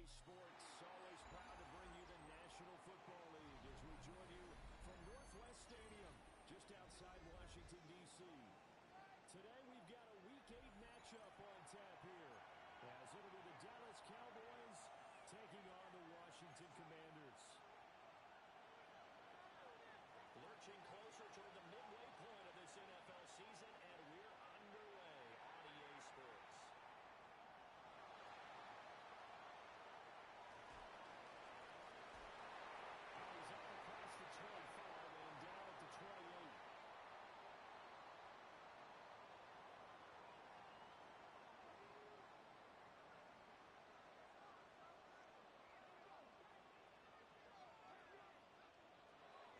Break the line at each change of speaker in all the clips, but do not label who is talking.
EA Sports, always proud to bring you the National Football League as we join you from Northwest Stadium, just outside Washington, D.C. Today we've got a Week 8 matchup on tap here, as it'll be the Dallas Cowboys taking on the Washington Commanders. Lurching closer toward the midway point of this NFL season, and we're underway on EA Sports. He's up across the 25 and down at the 28.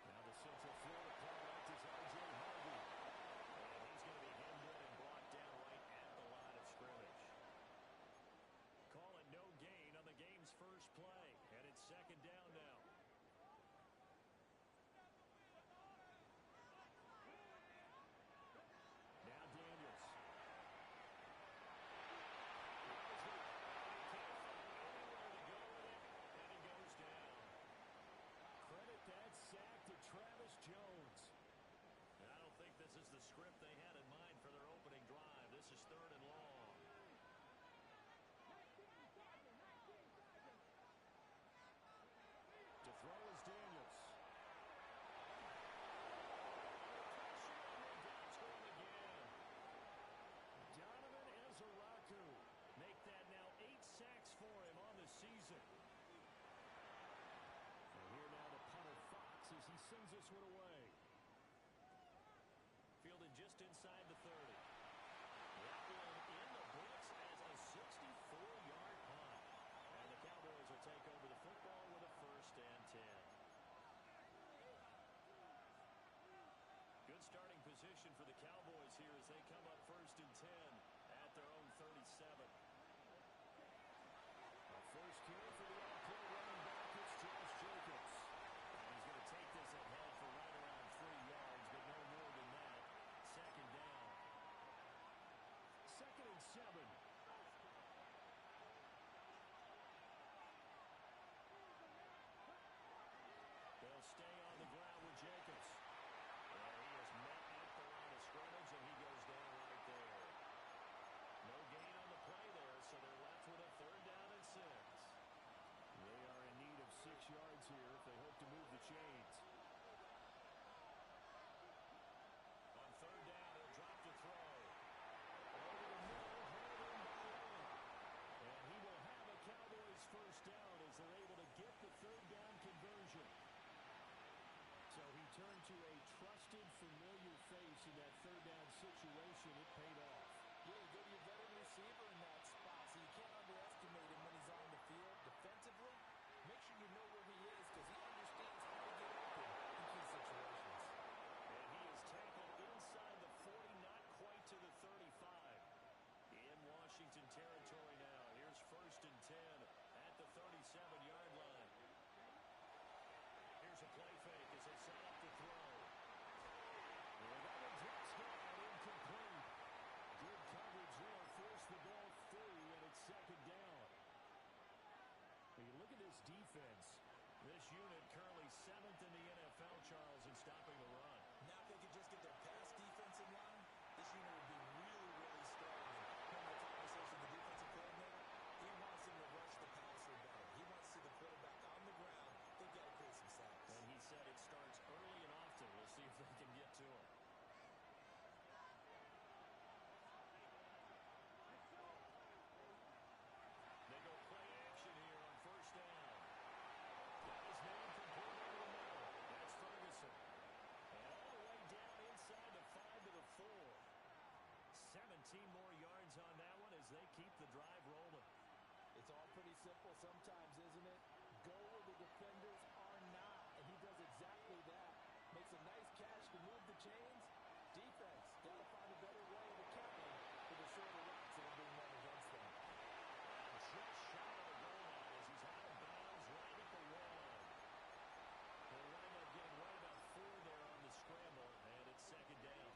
Now the Central Florida product is R.J. Harvey. And he's going to be hemmed in and brought down right at the line of scrimmage. Call it no gain on the game's first play. And it's second down now. Now Daniels. He can't find anywhere to go with it, and he goes down. Credit that sack to Travis Jones. And I don't think this is the script they had in mind for their opening drive. This is third and long. To throw is Daniels. Donovan Ezeraku. Make that now 8 sacks for him on the season. And here now the punter Fox as he sends this one away. Fielded just inside the 30. That one in the books as a 64-yard punt. And the Cowboys will take over the football with a 1st and 10. Good starting position for the Cowboys here as they come up 1st and 10 at their own 37. A first carry for the all-pro running back. It's Josh Jacobs. And he's going to take this ahead for right around 3 yards, but no more than that. Second down. 2nd and 7. They'll stay on the ground with Jacobs. And he is met at the line of scrimmage, and he goes down right there. No gain on the play there, so they're left with a 3rd down and 6. They are in need of 6 yards here if they hope to move the chains. On 3rd down, he'll drop to throw. Over the middle, held in by Allen. And he will have a Cowboys 1st down as they're able to get the 3rd down conversion. So he turned to a trusted, familiar face in that 3rd down situation. It paid off.
Yeah, you go to your veteran receiver in that spot, so you can't underestimate him when he's on the field. Defensively, make sure you know where he is because he understands how to get open in key situations.
And he is tackled inside the 40, not quite to the 35. In Washington territory now. Here's 1st and 10 at the 37-yard line. Here's a play fake as they set up to throw. And that one drops down, incomplete. Good coverage there, forced the ball free, and it's 2nd down. When you look at this defense, this unit currently 7th in the NFL, Charles, in stopping the run.
Now if they could just get their pass defense in line, this unit would be really, really strong. And in the conversation, the defensive coordinator, he wants them to rush the passer better. He wants to see the quarterback on the ground. They've got to create some sacks.
And he said it starts early and often. We'll see if they can get to him. They go play action here on 1st down. Got his man complete over the middle. That's Ferguson. And all the way down inside the 5 to the 4. 17 more yards on that one as they keep the drive rolling.
It's all pretty simple sometimes, isn't it? Go where the defenders are not, and he does exactly that. Makes a nice catch to move the chains. Defense, got to find a better way to counter for the shorter routes that are being run against them.
Just shy of the goal line as he's out of bounds right at the 1. They'll wind up getting right about 4 there on the scramble, and it's 2nd down.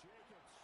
Jacobs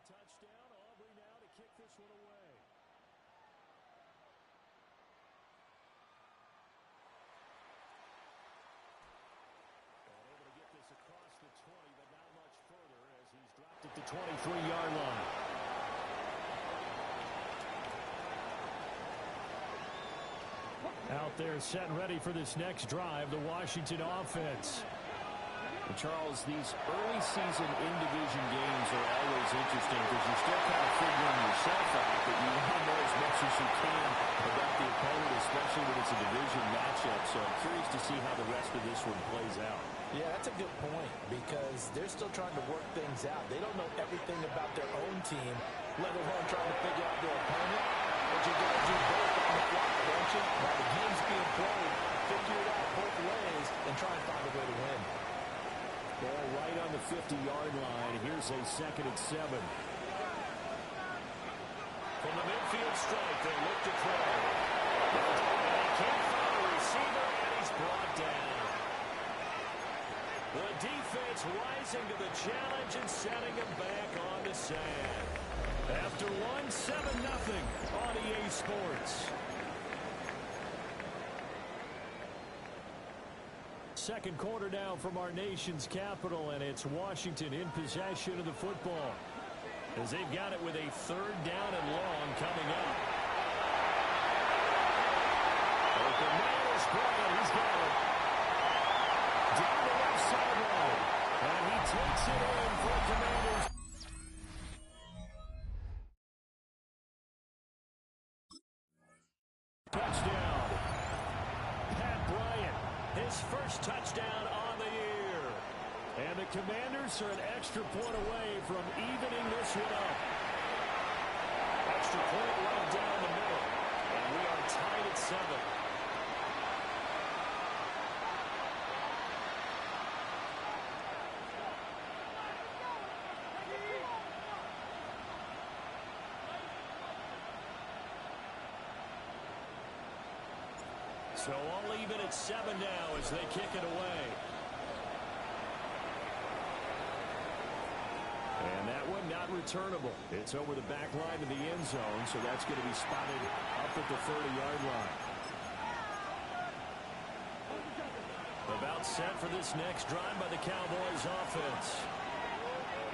touchdown. Aubrey now to kick this one away. And able to get this across the 20, but not much further as he's dropped at the 23-yard line. Out there set and ready for this next drive, the Washington offense.
And Charles, these early season in-division games are always interesting because you're still kind of figuring yourself out, but you want to know as much as you can about the opponent, especially when it's a division matchup. So I'm curious to see how the rest of this one plays out.
Yeah, that's a good point because they're still trying to work things out. They don't know everything about their own team, let alone trying to figure out their opponent. But you got to do both on the fly, don't you? While the game's being played, figure it out both ways and try and find a way to win.
Ball right on the 50-yard line. Here's a 2nd and 7. From the midfield strike, they look to throw. They can't find a receiver, and he's brought down. The defense rising to the challenge and setting him back on the sand. After one, 7-0 on EA Sports. Second quarter now from our nation's capital, and it's Washington in possession of the football as they've got it with a 3rd down and long coming up. Open man is Bryant. He's got it. Down the left sideline, and he takes it in for Commanders. Touchdown. Pat Bryant, his first touchdown on the year. And the Commanders are an extra point away from evening this one up. Extra point right down the middle. And we are tied at 7. So all even at 7 now as they kick it away. And that one not returnable. It's over the back line of the end zone, so that's going to be spotted up at the 30-yard line. About set for this next drive by the Cowboys offense.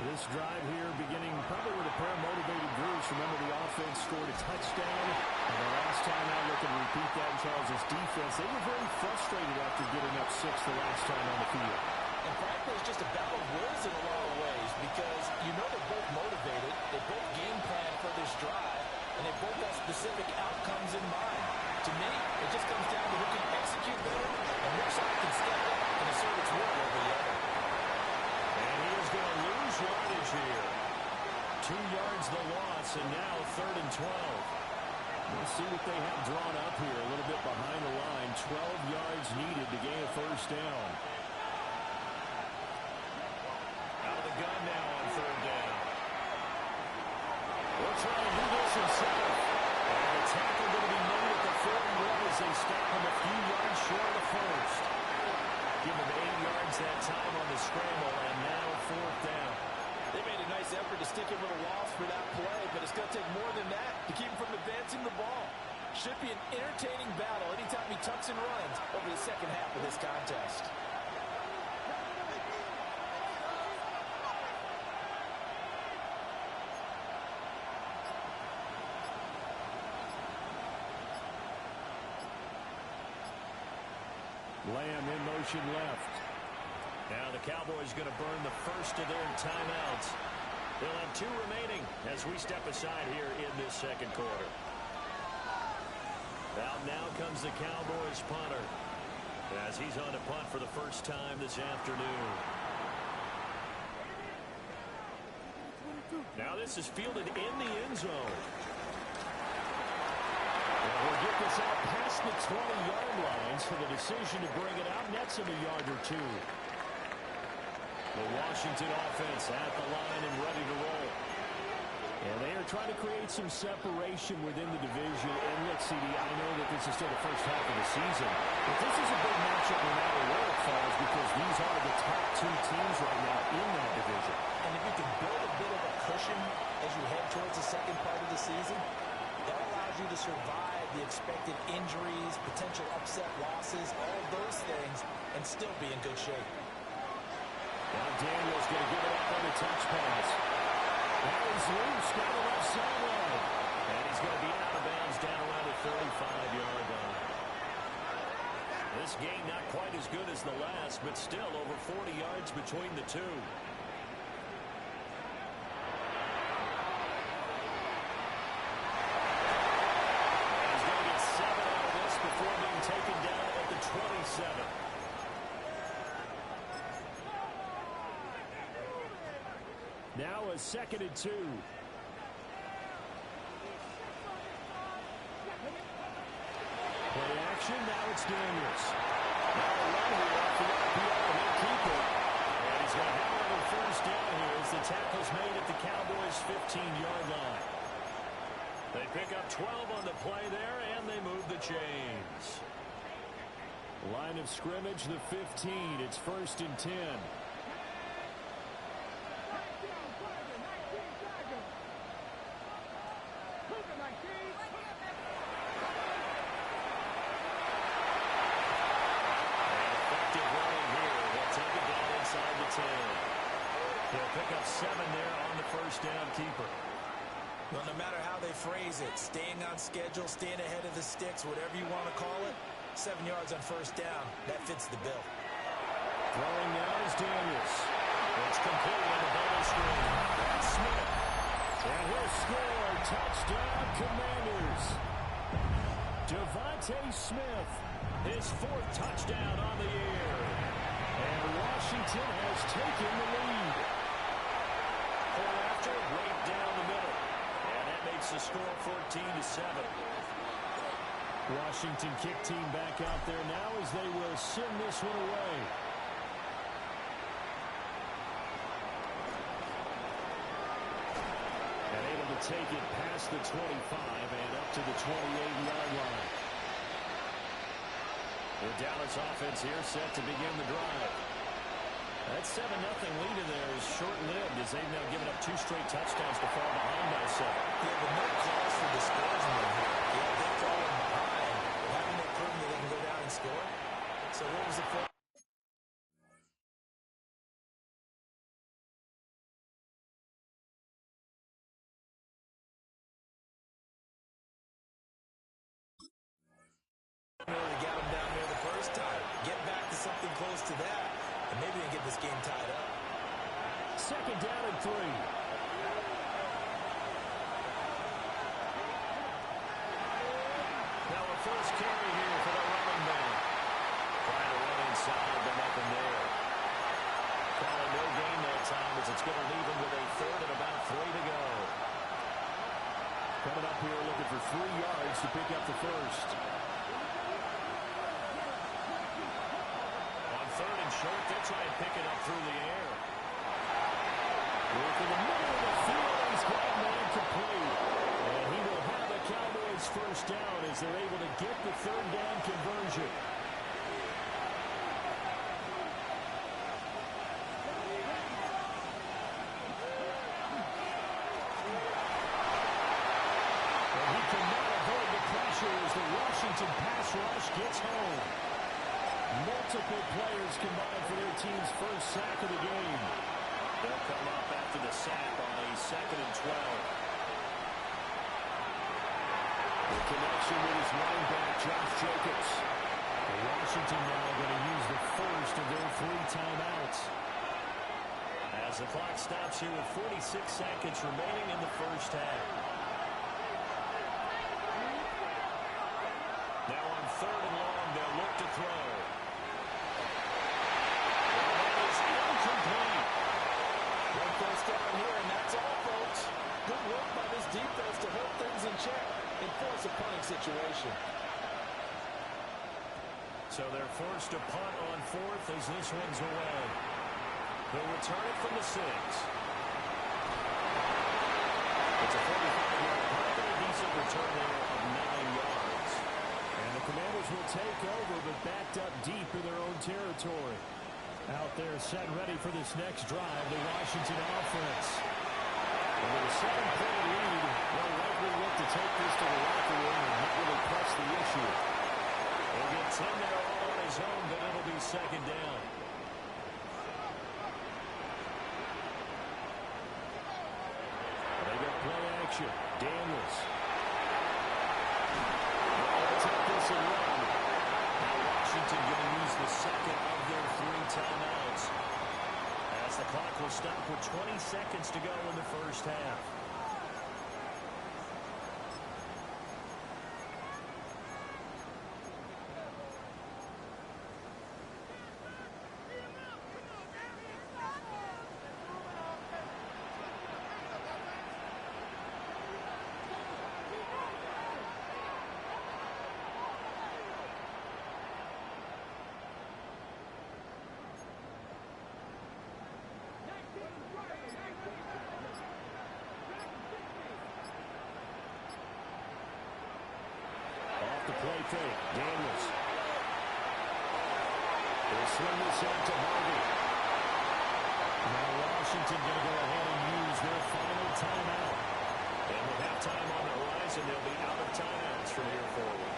This drive here beginning probably with a pair of motivated groups. Remember, the offense scored a touchdown. And the last time out, looking to repeat that in Charles' defense. They were very frustrated after getting up 6 the last time on the field.
And frankly, it's just a battle of wills in a lot of ways because you know they're both motivated. They both game plan for this drive, and they both have specific outcomes in mind. To me, it just comes down to who can execute better and which side can step up and assert its will over the other.
And he is going to lose yardage here. 2 yards the loss, and now 3rd and 12. We'll see what they have drawn up here. A little bit behind the line. 12 yards needed to gain a 1st down. Out of the gun now on 3rd down. We'll try to do this himself. And the tackle going to be made at the 41 as they stop him a few yards short of the 1st. Give him 8 yards that time on the scramble, and now 4th down.
They made a nice effort to stick him with a loss for that play, but it's going to take more than that to keep him from advancing the ball. Should be an entertaining battle anytime he tucks and runs over the second half of this contest.
Lamb in motion left. Now the Cowboys going to burn the first of their timeouts. They'll have 2 remaining as we step aside here in this 2nd quarter. Out now comes the Cowboys punter as he's on to punt for the first time this afternoon. Now this is fielded in the end zone. And we'll get this out past the 20-yard line, so the decision to bring it out nets him a yard or 2. The Washington offense at the line and ready to roll. And they are trying to create some separation within the division. And look, CD, I know that this is still the first half of the season, but this is a big matchup no matter where it falls because these are the top 2 teams right now in that division.
And if you can build a bit of a cushion as towards the second part of the season, that allows you to survive the expected injuries, potential upset losses, all of those things, and still be in good shape.
Now Daniel's going to give it up on the touch pass. That is loose, got the left sideline. And he's going to be out of bounds down around the 35-yard line. This game not quite as good as the last, but still over 40 yards between the two. Taken down at the 27. Now a 2nd and 2. Play action, now it's Daniels. Now a run here off the RPO, he'll keep it. And he's going to have another first down here as the tackle's made at the Cowboys' 15-yard line. They pick up 12 on the play there, and they move the chains. Line of scrimmage, the 15. It's 1st and 10. Effective running here. They'll take it down inside the 10. They'll pick up 7 there on the first down keeper.
Well, no matter how they phrase it, staying on schedule, staying ahead of the sticks, whatever you want to call it, 7 yards on first down, that fits the bill.
Throwing now is Daniels. It's complete on the bubble screen. That's Smith. And he'll score. Touchdown, Commanders. Devontae Smith, his 4th touchdown on the year. And Washington has taken the lead. After, right down the middle. And that makes the score 14-7. Washington kick team back out there now as they will send this one away. And able to take it past the 25 and up to the 28-yard line. The Dallas offense here set to begin the drive. That 7-0 lead in there is short-lived as they've now given up 2 straight touchdowns to fall behind by 7.
Yeah, but no cause for discouragement here. Yeah, they're falling behind. Haven't they proven that they can go down and score? So what was the point? Really got them down there the first time. Get back to something close to that, and maybe they get this game tied up.
2nd down and 3. Now a first carry here for the running back. Trying to run inside, but nothing there. Calling no gain that time as it's going to leave him with a 3rd and about 3 to go. Coming up here looking for 3 yards to pick up the first. On 3rd and short, they'll try and pick it up through the air. Work in the middle of the field, he's got a man complete. And he will have the Cowboys first down as they're able to get the 3rd down conversion. And he cannot avoid the pressure as the Washington pass rush gets home. Multiple players combined for their team's first sack of the game. They'll come up after the sack on a 2nd and 12. The connection with his running back, Josh Jacobs. Washington now going to use the first of their 3 timeouts. As the clock stops here with 46 seconds remaining in the first half. Now on 3rd and long, they'll look to throw. And that is incomplete.
One first down here, and that's all, folks. Good work by this defense to hold things in check and force a punting situation.
So they're forced to punt on 4th as this one's away. They'll return it from the 6. It's a 45-yard punt and a decent return there of 9 yards. And the Commanders will take over, but backed up deep in their own territory. Out there set ready for this next drive, the Washington offense. And with a 7-point lead action. Daniels. They'll take this and run. Now Washington going to use the second of their 3 timeouts, as the clock will stop with 20 seconds to go in the first half. The play fake. Daniels. They'll swing this out to Harvey. Now Washington going to go ahead and use their final timeout. And with halftime on the horizon, they'll be out of timeouts from here forward.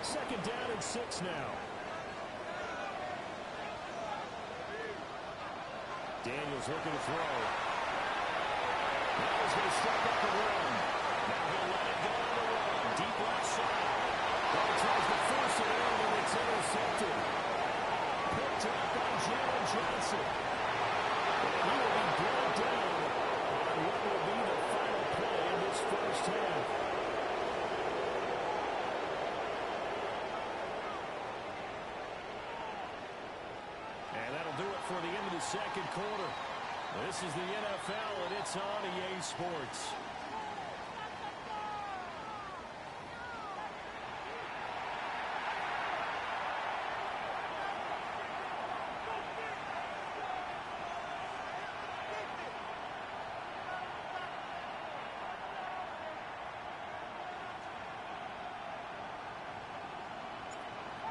Second down and 6 now. Daniels looking to throw. Now he's going to step up and run. Now he'll let it go on the run. Deep left side. Ball tries to force it in, and it's intercepted. Picked up by Jalen Johnson. And he will be brought down on what will be the final play in this first half. And that'll do it for the end of the second quarter. This is the NFL, and it's on EA Sports.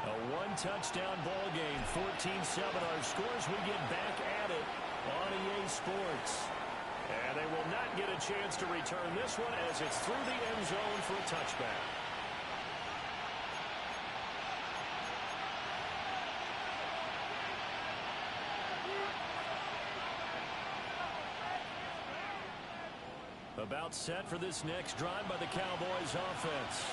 A one-touchdown ball game, 14-7 our scores. We get back at it on EA Sports. And they will not get a chance to return this one as it's through the end zone for a touchback. About set for this next drive by the Cowboys offense.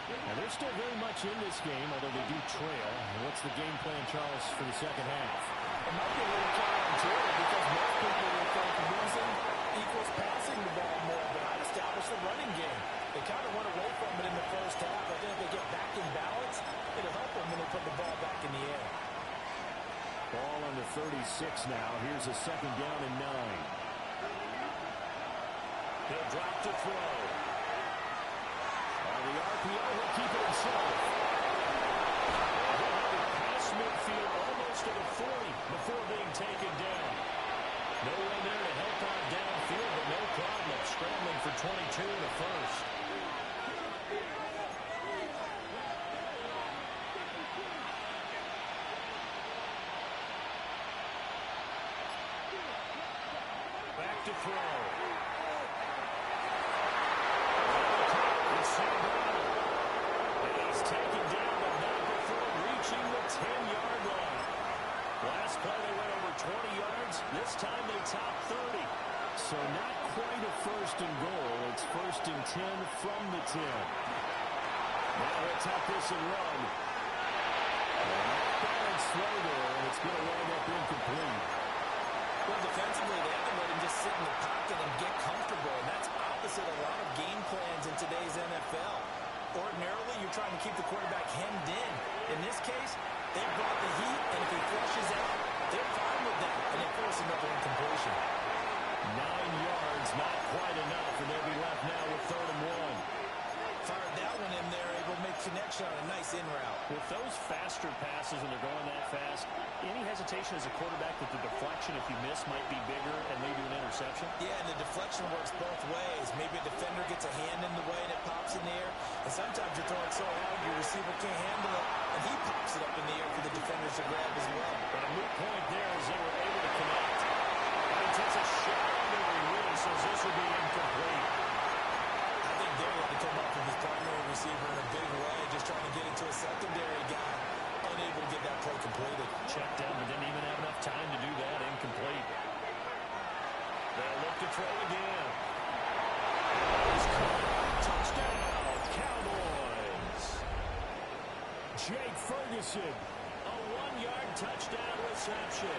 And they're still very much in this game, although they do trail. What's the game plan, Charles, for the second half?
It might be a little counterintuitive because most people will think losing equals passing the ball more, but I'd establish the running game. They kind of went away from it in the first half. I think if they get back in balance, it'll help them when they put the ball back in the air.
Ball on the 36 now. Here's a second down and 9. He'll drop to throw. On the RPO, he'll keep it himself. He'll have it past midfield almost to the 40 before being taken down. No one there to help out downfield, but no problem scrambling for 22 in the first. Back to throw. He's taken down, but not before reaching the 10-yard line. Last play they went over 20 yards. This time they top 30. So not quite a first and goal. It's first and 10 from the 10. Now he'll tap this and run. Bad throw there, and it's going to wind up incomplete.
Well, defensively, they have to let him just sit in the pocket and get comfortable, and that's opposite a lot of game plans in today's NFL. Ordinarily, you're trying to keep the quarterback hemmed in. In this case, they brought the heat, and if he flushes out, they're fine with that, and they force another incompletion.
9 yards, not quite enough, and they'll be left now with 3rd and 1.
Fired that one in there, able to make connection on a nice in route.
With those faster passes and they're going that fast, any hesitation as a quarterback that the deflection, if you miss, might be bigger and lead to an interception?
Yeah, and the deflection works both ways. Maybe a defender gets a hand in the way and it pops in the air, and sometimes you're throwing so hard your receiver can't handle it, and he pops it up in the air for the defenders to grab as well.
But a moot point there as they were able to connect. And he takes a shot under the release as this will be incomplete.
I think there he had to come up with his primary receiver in a big way, just trying to get into a secondary guy, unable to get that play completed.
Checked down, but didn't even have enough time to do that. Incomplete. They'll look to throw again.
Jake Ferguson. A 1-yard touchdown reception.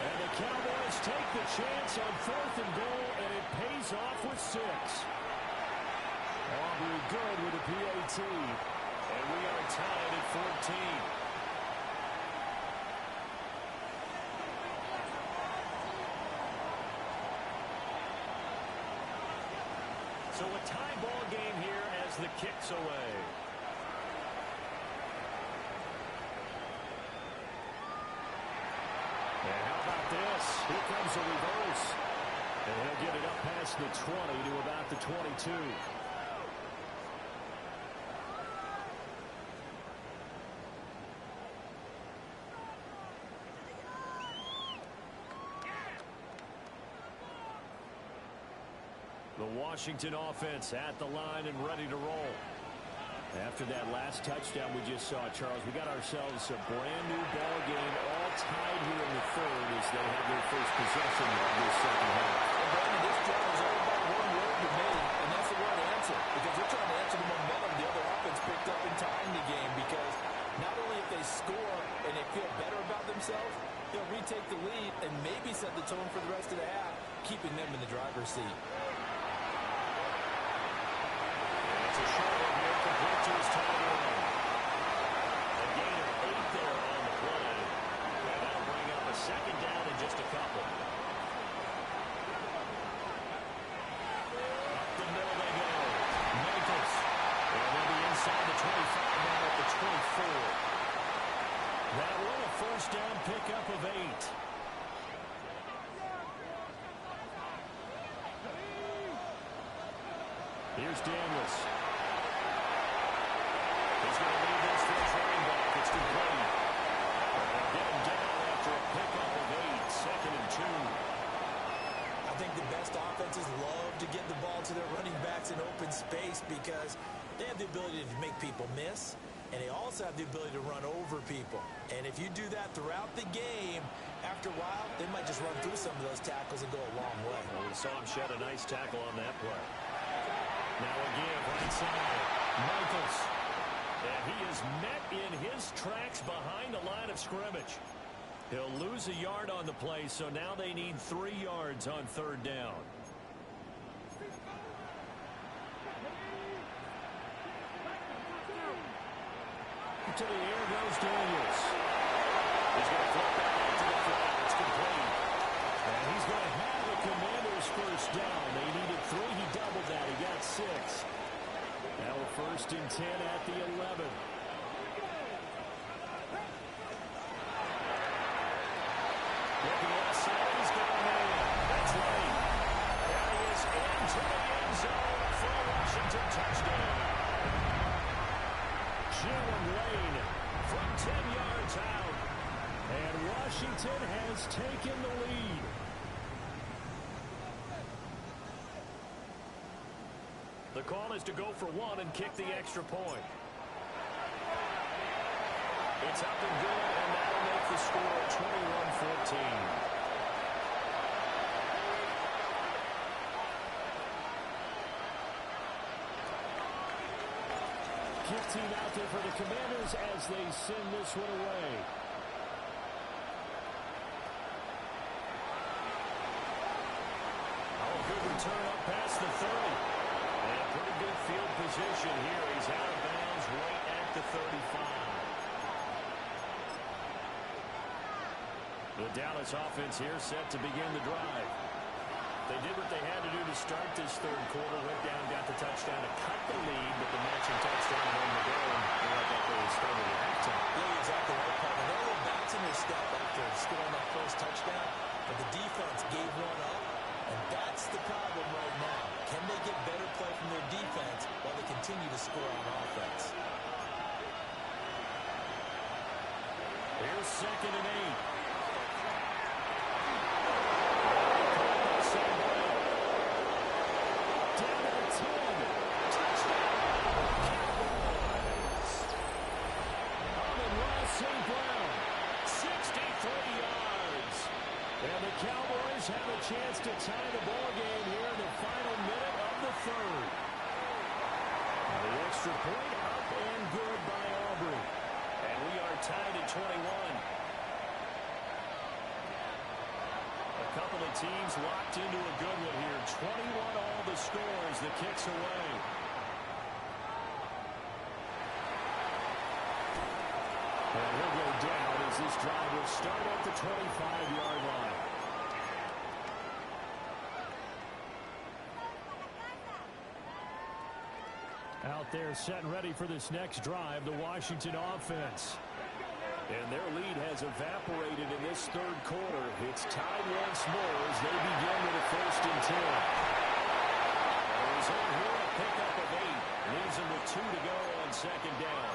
And the Cowboys take the chance on 4th and goal, and it pays off with 6. Aubrey good with a PAT. And we are tied at 14. So a tie ball game here as the kick's away. And how about this? Here comes a reverse. And he'll get it up past the 20 to about the 22. The Washington offense at the line and ready to roll. After that last touchdown we just saw, Charles, we got ourselves a brand new ball game, all tied here in the third as they have their first possession of this second half.
And Brandon, this drive is all about one word to me, and that's the word answer. Because they're trying to answer the momentum the other offense picked up in tying the game. Because not only if they score and they feel better about themselves, they'll retake the lead and maybe set the tone for the rest of the half, keeping them in the driver's seat.
It's a short one here, complete to his tight end. A gain of 8 there on the play. And that'll bring up a second down in just a couple. Up the middle they go. Michaels. And they'll be inside the 25 now at the 24. That one a first down pickup of 8. Here's Daniels. He's going to leave this for a running back. It's complete. They'll get him down after a pickup of 8, 2nd and 2.
I think the best offenses love to get the ball to their running backs in open space because they have the ability to make people miss, and they also have the ability to run over people. And if you do that throughout the game, after a while, they might just run through some of those tackles and go a long way.
Well, we saw him shed a nice tackle on that play. Now a give, right side. Michaels. And he is met in his tracks behind the line of scrimmage. He'll lose a yard on the play, so now they need 3 yards on 3rd down. To the air goes Daniels. He's going to flip that out to the flat. It's complete. And he's going to have the Commanders' first down. They needed 3. He doubled that. He got 6. Now a 1st and 10 at the 11. Looking left side. He's got a man. That's right. There he is into the end zone for a Washington touchdown. Jalen Lane from 10 yards out. And Washington has taken the lead. The call is to go for 1 and kick the extra point. It's up and good, and that'll make the score 21-14. 15 out there for the Commanders as they send this one away. Oh, good return up past the 30. And pretty good field position here. He's out of bounds right at the 35. The Dallas offense here set to begin the drive. They did what they had to do to start this 3rd quarter. Went down, got the touchdown to cut the lead, but the matching touchdown on the goal. And I thought they started at halftime.
Yeah, you're exactly right, Paul. They're a little bounce in their step after scoring that first touchdown, but the defense gave one up, and that's the problem right now. Can they get better play from their defense while they continue to score on offense?
Here's 2nd and 8. Cowboys have a chance to tie the ball game here in the final minute of the 3rd. The extra point up and good by Aubrey.
is locked into a good one here. 21 all the scores. The kick's away. And he'll go down as this drive will start at the 25-yard line.
Out there set and ready for this next drive, the Washington offense.
And their lead has evaporated in this third quarter. It's tied once more as they begin with a 1st and 10. Arizona here, a pickup of 8. Leaves them with 2 to go on 2nd down.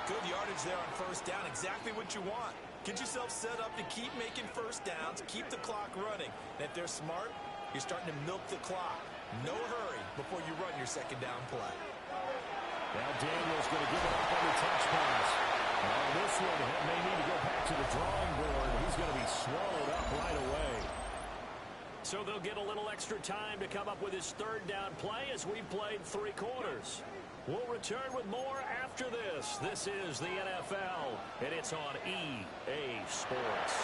Good yardage there on 1st down. Exactly what you want. Get yourself set up to keep making 1st downs, keep the clock running. And if they're smart, you're starting to milk the clock. No hurry before you run your 2nd down play.
Now Daniel's going to give it up on the touch pass. On this one, he may need to go back to the drawing board. He's going to be swallowed up right away.
So they'll get a little extra time to come up with his 3rd down play as we've played 3 quarters. We'll return with more after this. This is the NFL, and it's on EA Sports.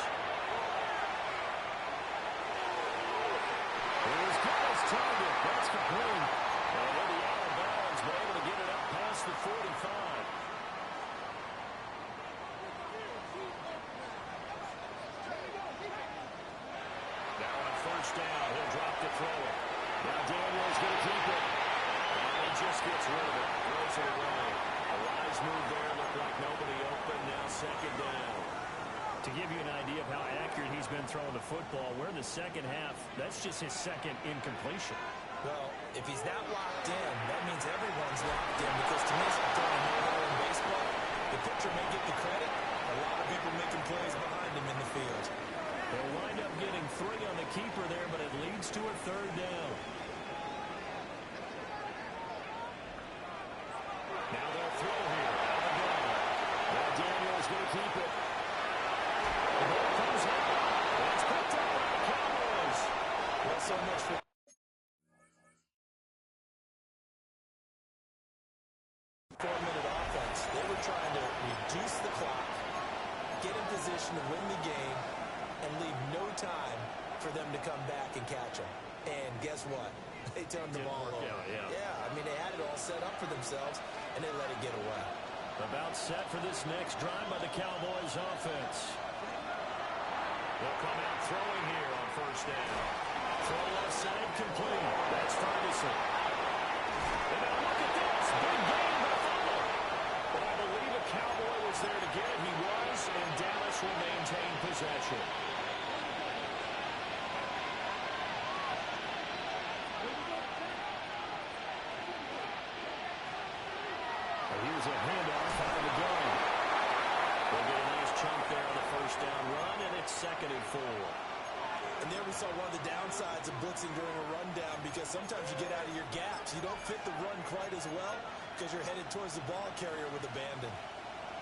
Here's Kyle's target. That's complete. And in the out of bounds, but able to get it up past the 45. Now on 1st down, he'll drop to throw it. Now Daniel's going to keep it. And he just gets rid of it. Throws it away. A wise move there. Looked like nobody open. Now 2nd down.
To give you an idea of how accurate he's been throwing the football, we're in the 2nd half. That's just his 2nd incompletion.
Well, if he's that locked in, that means everyone's locked in, because to me, it's like throwing a no-hitter in baseball. The pitcher may get the credit. A lot of people making plays behind him in the field.
They'll wind up getting 3 on the keeper there, but it leads to a 3rd down.
Now they'll throw here. Now Daniel's going to keep it. The ball comes out. It's picked up by the Cowboys.
Well, so much for 4-minute offense. They were trying to reduce the clock, get in position to win the game, and leave no time for them to come back and catch them. And guess what? They turned the ball over. Yeah, I mean, they had it all set up for themselves, and they let it get away.
About set for this next drive by the Cowboys offense.
They'll come out throwing here on 1st down. Throw left side complete. That's Ferguson. And now look at this. Big game by Fuller. But I believe a Cowboy was there to get it. He was, and Dallas will maintain possession. Here's a handoff out of the gun. They'll get a nice chunk there on the 1st down run, and it's 2nd and 4.
And there we saw one of the downsides of blitzing during a rundown, because sometimes you get out of your gaps. You don't fit the run quite as well because you're headed towards the ball carrier with abandon.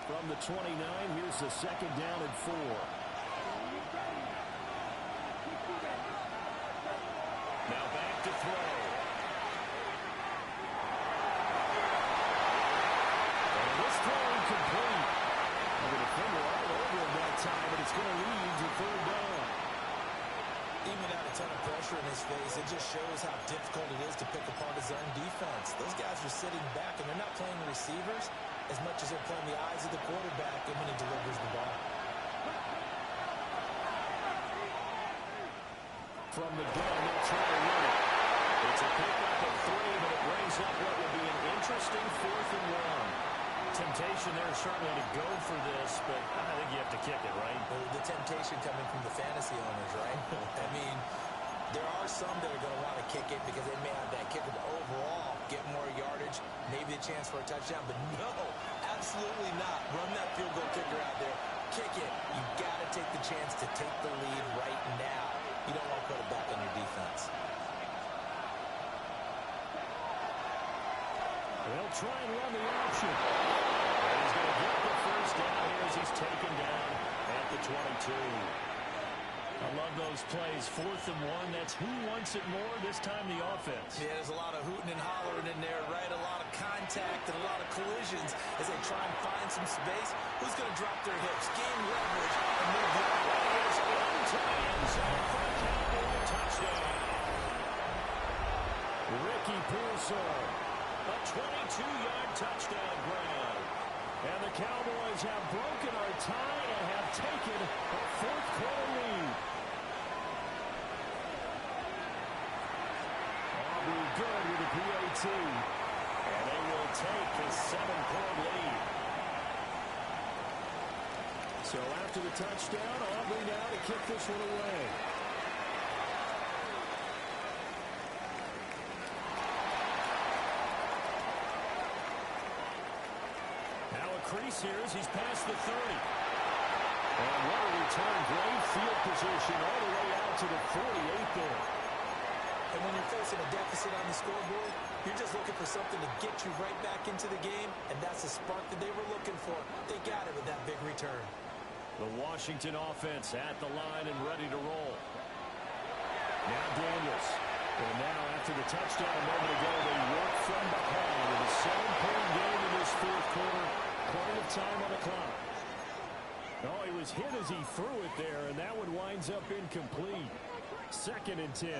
From the 29, here's the 2nd down and 4. Now back to throw. And this throw incomplete. The defender all over him that time, but it's going to lead to 3rd down.
Even without a ton of pressure in his face, it just shows how difficult it is to pick apart his own defense. Those guys are sitting back, and they're not playing receivers as much as they're playing the eyes of the quarterback and when he delivers the ball.
From the gun, they'll try to win it. It's a pickup of 3, but it brings up what will be an interesting 4th and 1.
Temptation there certainly to go for this, but I think you have to kick it, right?
The temptation coming from the fantasy owners, right? I mean, there are some that are going to want to kick it because they may have that kicker, but overall get more yardage, maybe a chance for a touchdown. But no, absolutely not. Run that field goal kicker out there. Kick it. You've got to take the chance to take the lead right now. You don't want to put it back on your defense.
They'll try and run the option. And he's going to get the 1st down here as he's taken down at the 22. I love those plays. 4th and 1. That's who wants it more, this time the offense.
Yeah, there's a lot of hooting and hollering in there, right? A lot of contact and a lot of collisions as they try and find some space. Who's going to drop their hips, gain leverage, and move the
into the end zone for a
Ricky Pearsall, a 22-yard touchdown grab. And the Cowboys have broken our tie and have taken a fourth-quarter lead. Aubrey good with the PAT. And they will take a 7-point lead. So after the touchdown, Aubrey now to kick this one away. Now a crease here as he's past the 30. And what a return. Great field position all the way out to the 48 there.
And when you're facing a deficit on the scoreboard, you're just looking for something to get you right back into the game, and that's the spark that they were looking for. They got it with that big return.
The Washington offense at the line and ready to roll. Now Daniels. And now after the touchdown a moment ago, they work from behind with a 7-point game in this fourth quarter. Plenty of time on the clock. Oh, he was hit as he threw it there, and that one winds up incomplete. 2nd and 10.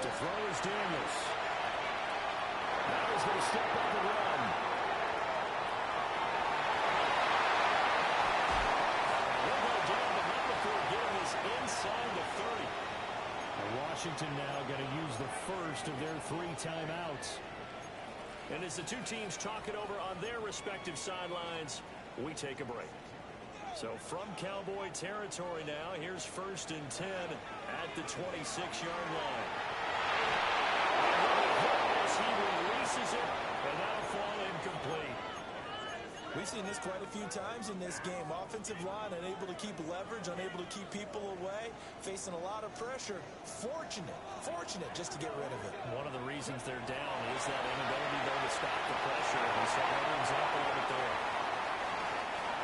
To throw is Daniels. Now he's going to step up and run. We'll go down to him before getting this inside the 30. And Washington now going to use the first of their 3 timeouts. And as the two teams talk it over on their respective sidelines, we take a break. So from Cowboy territory now, here's 1st and 10 at the 26-yard line. As he releases it, and that'll fall incomplete.
We've seen this quite a few times in this game. Offensive line unable to keep leverage, unable to keep people away, facing a lot of pressure. Fortunate just to get rid of it.
One of the reasons they're down is that inability, though, to stop the pressure. We saw another example of it there.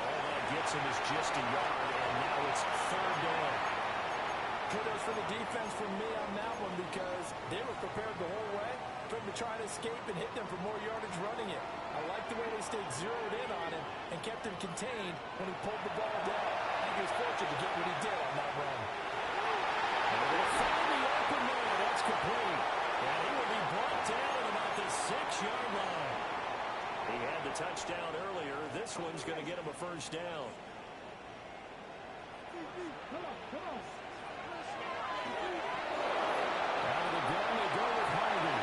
All that gets him is just a yard, and now it's 3rd down.
Kudos for the defense from me on that one because they were prepared the whole way for him to try to escape and hit them for more yardage running it. I like the way they stayed zeroed in on him and kept him contained when he pulled the ball down. I think he was fortunate to get what he did on that run.
And they'll find the open man. That's complete. And he will be brought down at about the 6-yard line. He had the touchdown earlier. This one's going to get him a first down. Out of the gun, they go with Harvey.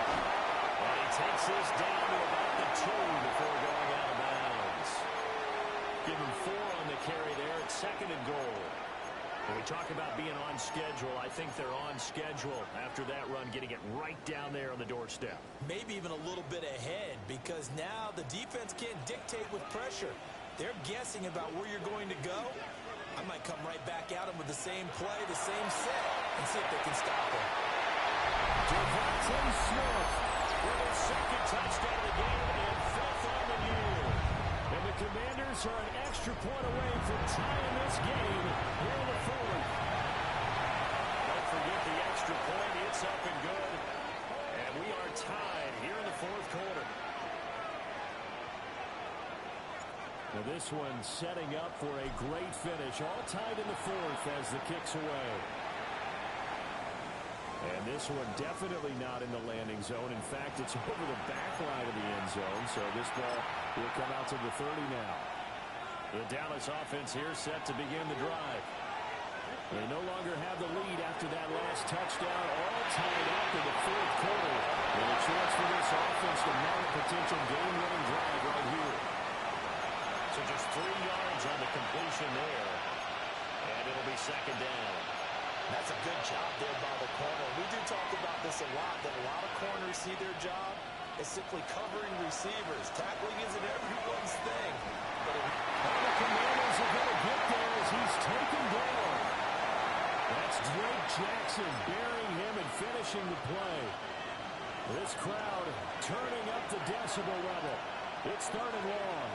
And he takes this down to about the 2 before going out of bounds. Give him 4 on the carry there at 2nd and goal. When we talk about being on schedule, I think they're on schedule after that run, getting it right down there on the doorstep.
Maybe even a little bit ahead because now the defense can't dictate with pressure. They're guessing about where you're going to go. I might come right back at them with the same play, the same set, and see if they can stop him.
Devontae Smith with his 2nd touchdown of the game and 5th on the year. And the Commanders are an extra point away from tying this game here in the 4th. Don't forget the extra point. It's up and good. And we are tied here in the 4th quarter. Now this one setting up for a great finish. All tied in the 4th as the kick's away. And this one definitely not in the landing zone. In fact, it's over the back line of the end zone. So this ball will come out to the 30 now. The Dallas offense here set to begin the drive. They no longer have the lead after that last touchdown. All tied up in the 4th quarter. And a chance for this offense to mount a potential game-winning drive right here. So just 3 yards on the completion there. And it'll be 2nd down.
That's a good job there by the corner. We do talk about this a lot, that a lot of corners see their job as simply covering receivers. Tackling isn't everyone's thing. But
the Commanders are going to get there as he's taken down. That's Drake Jackson burying him and finishing the play. This crowd turning up the decibel level. It's 3rd and long.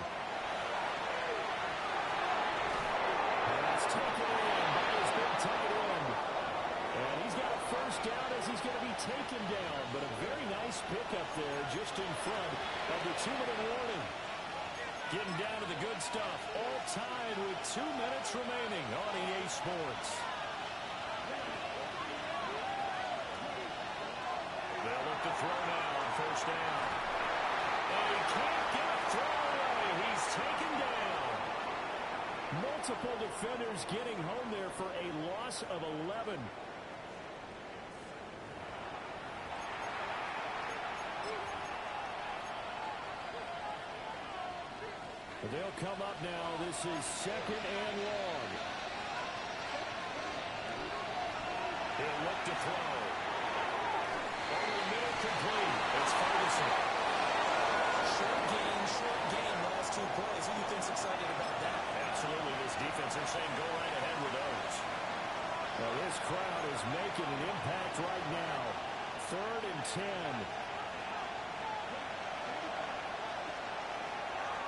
And that's taken in by his big tight end. And he's got a first down as he's going to be taken down. But a very nice pickup there just in front of the 2-minute warning. Getting down to the good stuff. All tied with 2 minutes remaining on EA Sports.
first down. And he can't get a throw away. He's taken down. Multiple defenders getting home there for a loss of 11. They'll come up now. This is 2nd and long. He'll look to throw. Over the middle, complete. It's Ferguson.
Short game, last 2 plays. Who do you think's excited about that?
Absolutely, this defense, they're saying go right ahead with those. Well, this crowd is making an impact right now. 3rd and 10.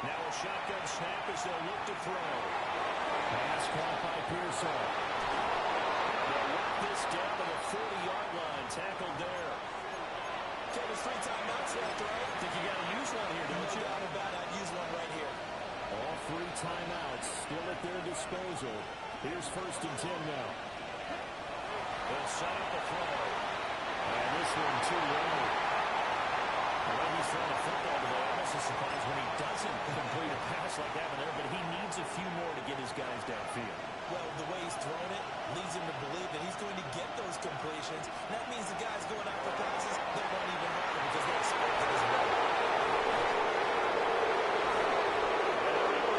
Now a shotgun snap as they'll look to throw. Pass caught by Pearson. They'll work this down to the 40-yard line. Tackled there.
Okay, there's 3 timeouts left, right?
Think you got to use one here, don't you?
No doubt about it. I'd use one right here.
All 3 timeouts still at their disposal. Here's 1st and 10 now. They'll set up the throw. And this one too low. The way he's throwing the football today, I'm also surprised when he doesn't complete a pass like that one there, but he needs a few more to get his guys downfield.
Well, the way he's thrown it leads him to believe that he's going to get those completions. And that means the guys going after passes, they're running even harder because they expect it as well.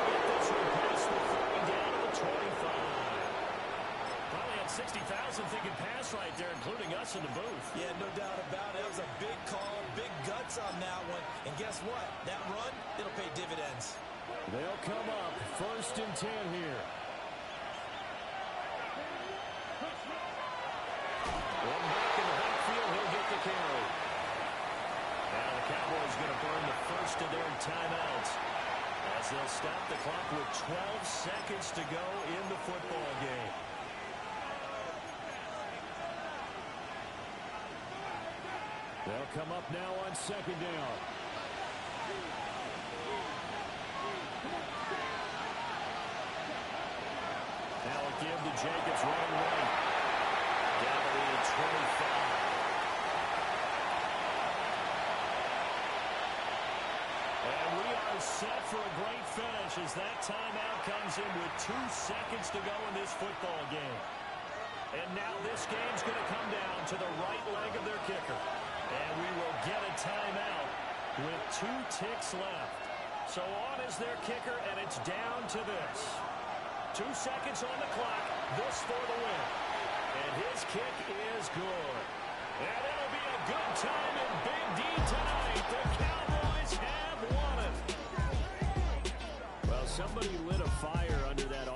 Get this one past the 30 down to the 25. Probably had 60,000 thinking pass right there, including us in the booth.
Yeah, no doubt about it. That was a big call, big guts on that one. And guess what? That run, it'll pay dividends.
They'll come up 1st and 10 here. One back in the backfield, he'll get the carry. Now the Cowboys going to burn the first of their timeouts as they'll stop the clock with 12 seconds to go in the football game. They'll come up now on 2nd down. Now a give to Jacobs running right. Down to the 25. And we are set for a great finish as that timeout comes in with 2 seconds to go in this football game. And now this game's going to come down to the right leg of their kicker. And we will get a timeout with 2 ticks left. So on is their kicker, and it's down to this. 2 seconds on the clock, this for the win. And his kick is good. And it'll be a good time in Big D tonight. The Cowboys have won it. Well, somebody lit a fire under that